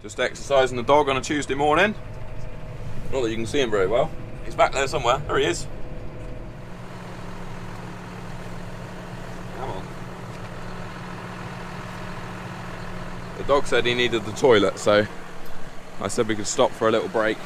Just exercising the dog on a Tuesday morning. Not that you can see him very well. He's back there somewhere. There he is. Come on. The dog said he needed the toilet, so I said we could stop for a little break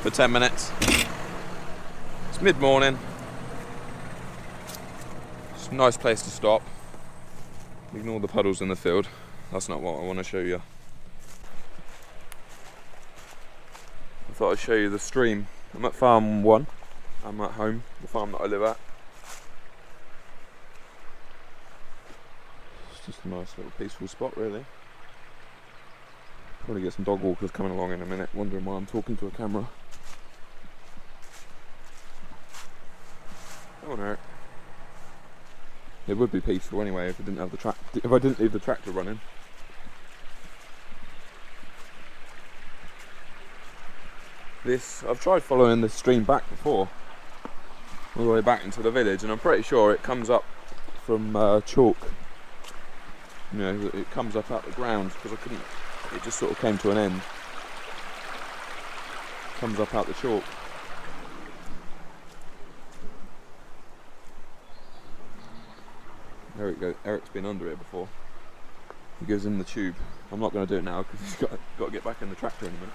for 10 minutes. It's mid-morning. It's a nice place to stop. Ignore the puddles in the field. That's not what I want to show you. I thought I'd show you the stream. I'm at farm 1. I'm at home, the farm that I live at. It's just a nice little peaceful spot, really. Probably get some dog walkers coming along in a minute, wondering why I'm talking to a camera. Come on, Eric. It would be peaceful anyway if I didn't have if I didn't leave the tractor running. I've tried following this stream back before, all the way back into the village, and I'm pretty sure it comes up from chalk. You know, it comes up out the ground because I couldn't. It just sort of came to an end. Comes up out the chalk. Eric's been under it before. He goes in the tube. I'm not going to do it now because he's got to get back in the tractor in a minute.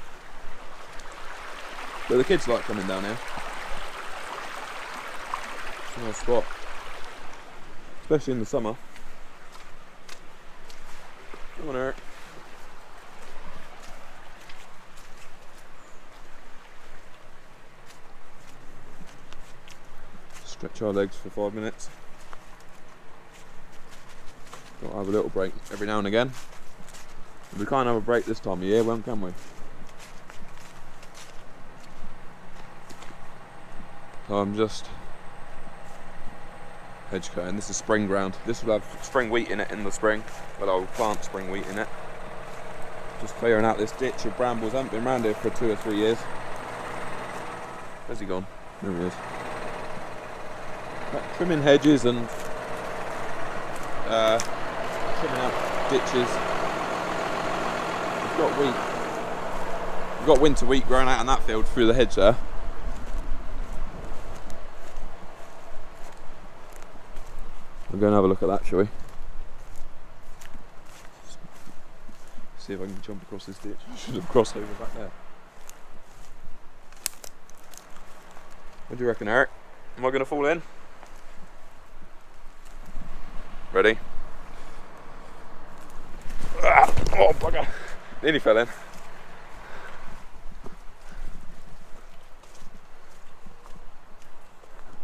But the kids like coming down here. It's a nice spot, especially in the summer. Come on, Eric. Stretch our legs for 5 minutes. Got to have a little break every now and again. We can't have a break this time of year, when can we? So I'm just hedge cutting. This is spring ground. This will have spring wheat in it in the spring, but I'll plant spring wheat in it. Just clearing out this ditch of brambles. I haven't been around here for 2 or 3 years. Where's he gone? There he is. Trimming hedges and trimming out ditches. We've got wheat. We've got winter wheat growing out in that field through the hedge there. We'll go and have a look at that, shall we? See if I can jump across this ditch. I should have crossed over back there. What do you reckon, Eric? Am I going to fall in? Ready? Ah, oh, bugger! Nearly fell in.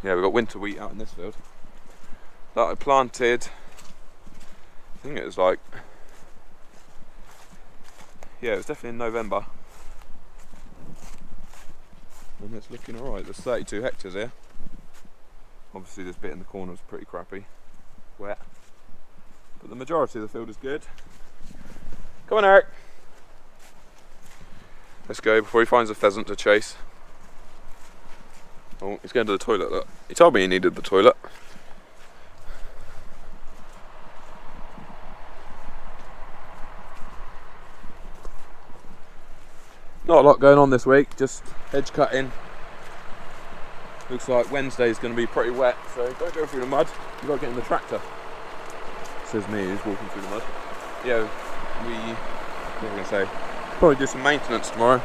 Yeah, we've got winter wheat out in this field that I planted. I think it was like, yeah, it was definitely in November, and it's looking alright. There's 32 hectares here. Obviously this bit in the corner is pretty crappy, wet, but the majority of the field is good. Come on, Eric, let's go before he finds a pheasant to chase. Oh, he's going to the toilet. Look, he told me he needed the toilet. Not a lot going on this week, just hedge cutting. Looks like Wednesday's going to be pretty wet, so don't go through the mud. You've got to get in the tractor. Says me, who's walking through the mud. Yeah, what am I going to say? Probably do some maintenance tomorrow.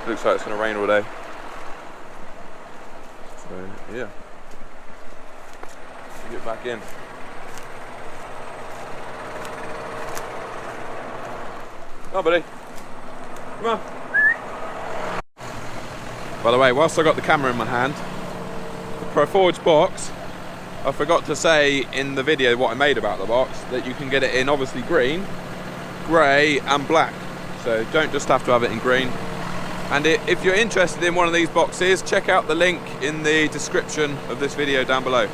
Looks like it's going to rain all day. So, yeah. Get back in. Oh, buddy. Come on. By the way, whilst I got the camera in my hand, the PROFORGE box, I forgot to say in the video what I made about the box, that you can get it in obviously green, grey and black. So don't just have to have it in green. And if you're interested in one of these boxes, check out the link in the description of this video down below.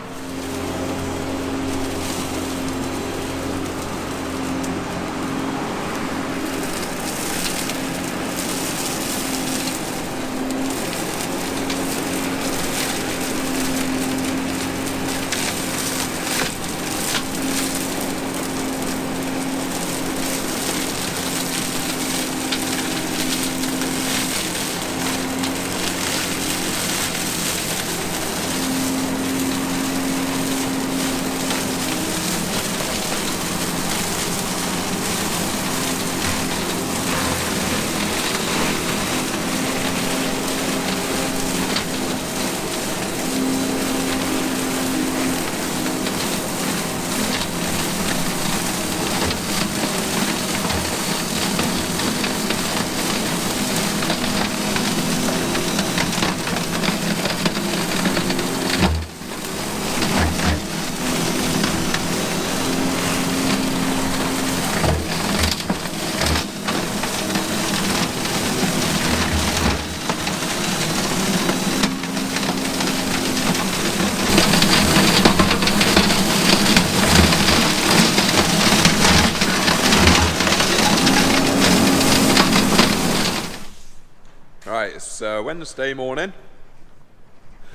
Right, it's Wednesday morning.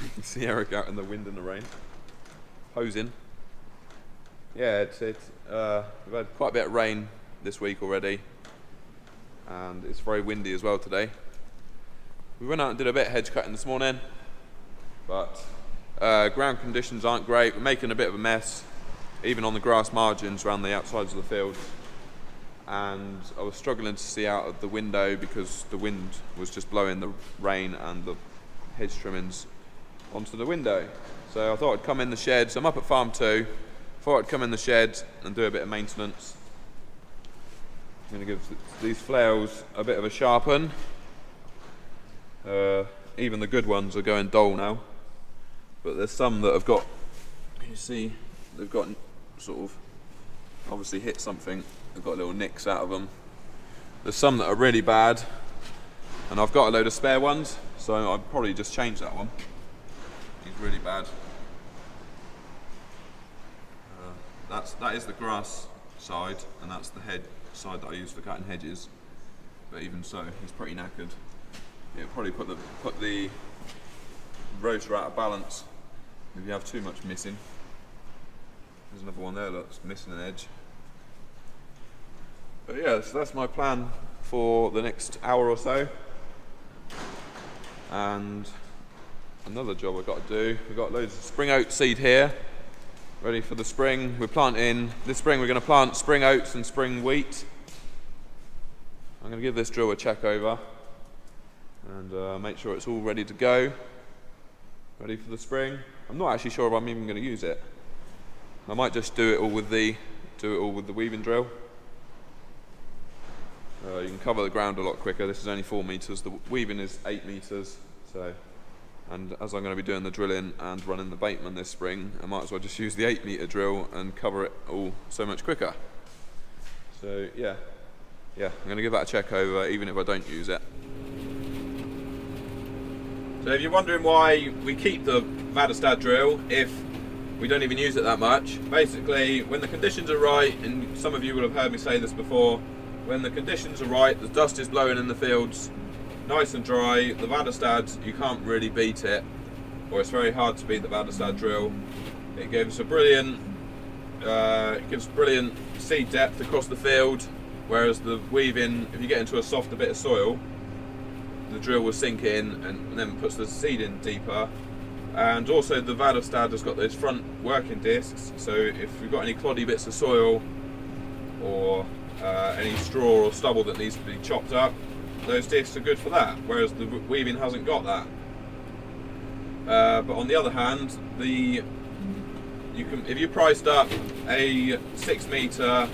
You can see Eric out in the wind and the rain, posing. Yeah, we've had quite a bit of rain this week already, and it's very windy as well today. We went out and did a bit of hedge cutting this morning, but ground conditions aren't great. We're making a bit of a mess, even on the grass margins around the outsides of the field. And I was struggling to see out of the window because the wind was just blowing the rain and the hedge trimmings onto the window. So I thought I'd come in the sheds. I'm up at farm 2. Thought I'd come in the shed and do a bit of maintenance. I'm going to give these flails a bit of a sharpen. Even the good ones are going dull now. But there's some that have got, you see, they've got sort of obviously hit something. They've got little nicks out of them. There's some that are really bad, and I've got a load of spare ones, so I'll probably just change that one. He's really bad. That is the grass side, and that's the head side that I use for cutting hedges. But even so, he's pretty knackered. It'll probably put the rotor out of balance if you have too much missing. There's another one there that's missing an edge. But yeah, so that's my plan for the next hour or so. And another job I've got to do, we've got loads of spring oat seed here, ready for the spring. We're planting, this spring we're going to plant spring oats and spring wheat. I'm going to give this drill a check over and make sure it's all ready to go, ready for the spring. I'm not actually sure if I'm even going to use it. I might just do it all with the weaving drill. You can cover the ground a lot quicker. This is only 4 meters. The weaving is 8 meters. So, and as I'm going to be doing the drilling and running the bateman this spring, I might as well just use the 8 meter drill and cover it all so much quicker. So yeah, I'm going to give that a check over, even if I don't use it. So if you're wondering why we keep the Vadestad drill if we don't even use it that much, basically when the conditions are right, and some of you will have heard me say this before, when the conditions are right, the dust is blowing in the fields, nice and dry, the Vadestad, you can't really beat it, or it's very hard to beat the Vadestad drill. It gives brilliant seed depth across the field, whereas the weaving, if you get into a softer bit of soil, the drill will sink in and then puts the seed in deeper. And also the Vadestad has got those front working discs, so if you've got any cloddy bits of soil or any straw or stubble that needs to be chopped up, those discs are good for that, whereas the weaving hasn't got that. But on the other hand, if you priced up a 6 meter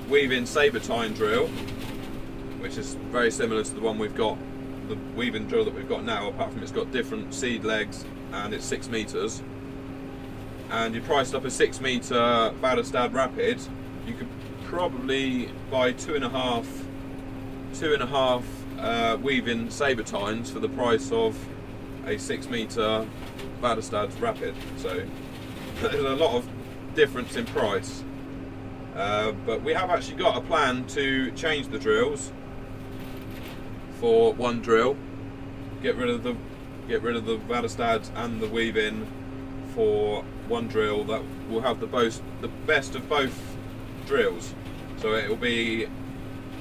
weaving sabre tine drill, which is very similar to the one we've got, the weaving drill that we've got now, apart from it's got different seed legs and it's 6 meters, and you priced up a 6 meter Vadestad Rapid, you could probably buy two and a half weaving sabre tines for the price of a 6 meter Vadestad Rapid. So there's a lot of difference in price, but we have actually got a plan to change the drills for one drill, get rid of the Vadestad and the weaving for one drill that will have the best of both drills. So it will be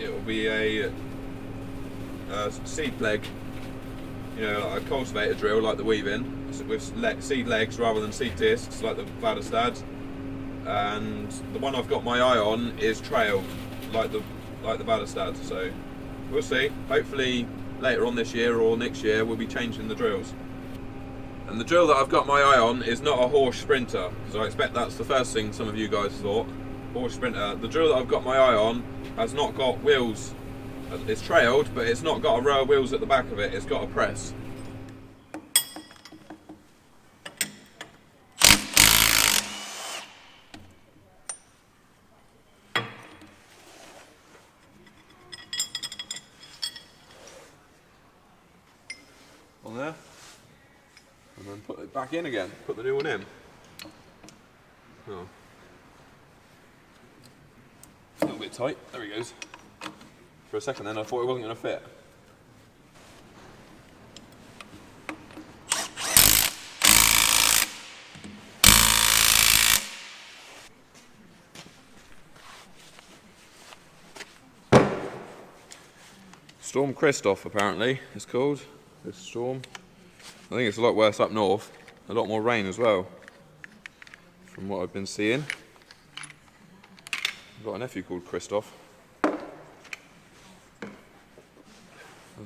a seed leg, like a cultivator drill like the weaving, with seed legs rather than seed discs like the Vadestad. And the one I've got my eye on is trailed like the Vadestad. So we'll see. Hopefully later on this year or next year we'll be changing the drills. And the drill that I've got my eye on is not a Horsch Sprinter, because I expect that's the first thing some of you guys thought. Horsch Sprinter. The drill that I've got my eye on has not got wheels. It's trailed, but it's not got a row of wheels at the back of it. It's got a press. On there, and then put it back in again. Put the new one in. Oh. A little bit tight. There he goes. For a second then I thought it wasn't going to fit. Storm Christoph apparently it's called, this storm. I think it's a lot worse up north, a lot more rain as well, from what I've been seeing. I've got a nephew called Christoph. I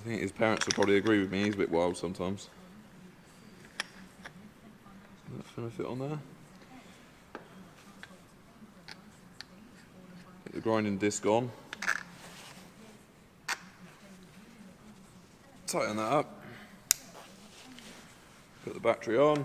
think his parents will probably agree with me, he's a bit wild sometimes. That's going to fit on there. Get the grinding disc on. Tighten that up. Put the battery on.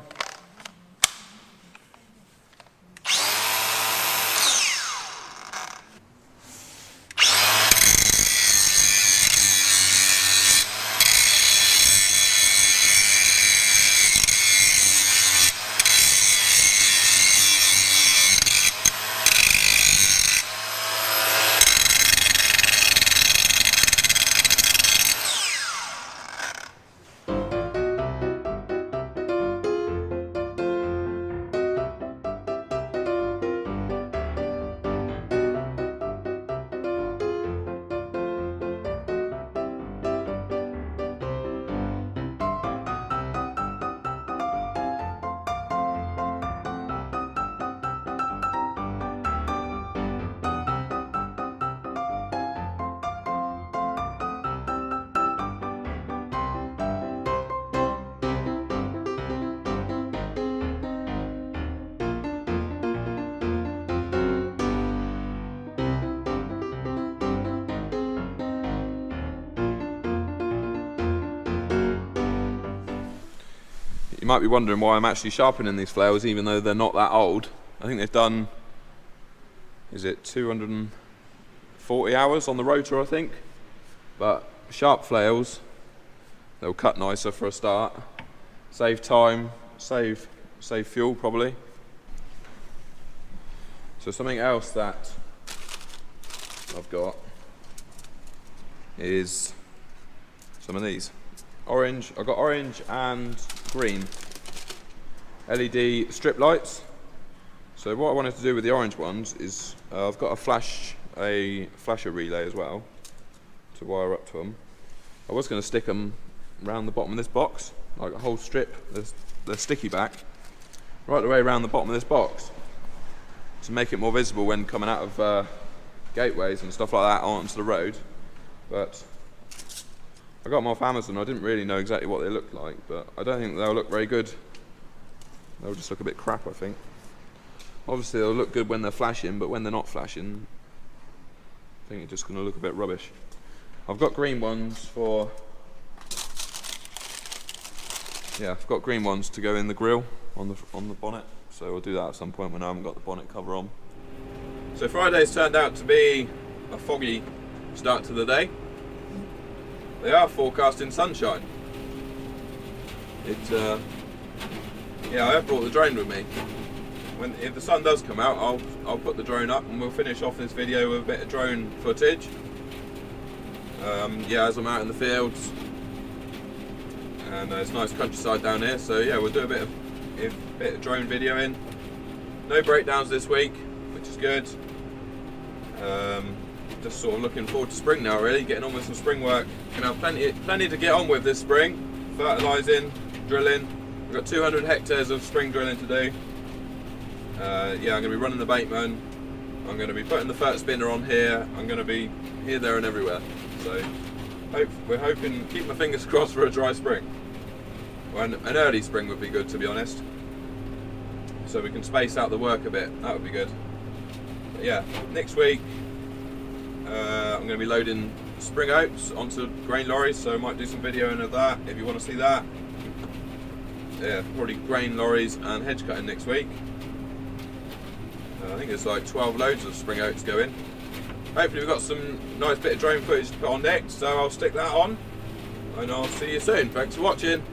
You might be wondering why I'm actually sharpening these flails even though they're not that old. I think they've done, is it 240 hours on the rotor I think? But sharp flails, they'll cut nicer for a start. Save time, save fuel probably. So something else that I've got is some of these. Orange, I've got orange and green LED strip lights. So what I wanted to do with the orange ones is I've got a flasher relay as well to wire up to them. I was going to stick them around the bottom of this box, like a whole strip, they're sticky back, right the way around the bottom of this box to make it more visible when coming out of gateways and stuff like that onto the road. But I got them off Amazon. I didn't really know exactly what they looked like, but I don't think they'll look very good. They'll just look a bit crap, I think. Obviously they'll look good when they're flashing, but when they're not flashing, I think it's just going to look a bit rubbish. I've got green ones for, yeah, I've got green ones to go in the grille on the bonnet, so we'll do that at some point when I haven't got the bonnet cover on. So Friday's turned out to be a foggy start to the day. They are forecasting sunshine. Yeah, I have brought the drone with me. If the sun does come out, I'll put the drone up and we'll finish off this video with a bit of drone footage. Yeah, as I'm out in the fields, and it's nice countryside down here. So yeah, we'll do a bit of drone videoing. No breakdowns this week, which is good. Just sort of looking forward to spring now, really, getting on with some spring work. Gonna have plenty to get on with this spring. Fertilising, drilling. We've got 200 hectares of spring drilling to do. Yeah, I'm going to be running the bateman. I'm going to be putting the fert spinner on here. I'm going to be here, there and everywhere. So we're hoping, keep my fingers crossed for a dry spring. Well, an early spring would be good, to be honest. So we can space out the work a bit. That would be good. But yeah, next week I'm going to be loading spring oats onto grain lorries, so I might do some videoing of that if you want to see that. Yeah, probably grain lorries and hedge cutting next week. I think it's like 12 loads of spring oats going. Hopefully we've got some nice bit of drone footage to put on next, so I'll stick that on and I'll see you soon. Thanks for watching.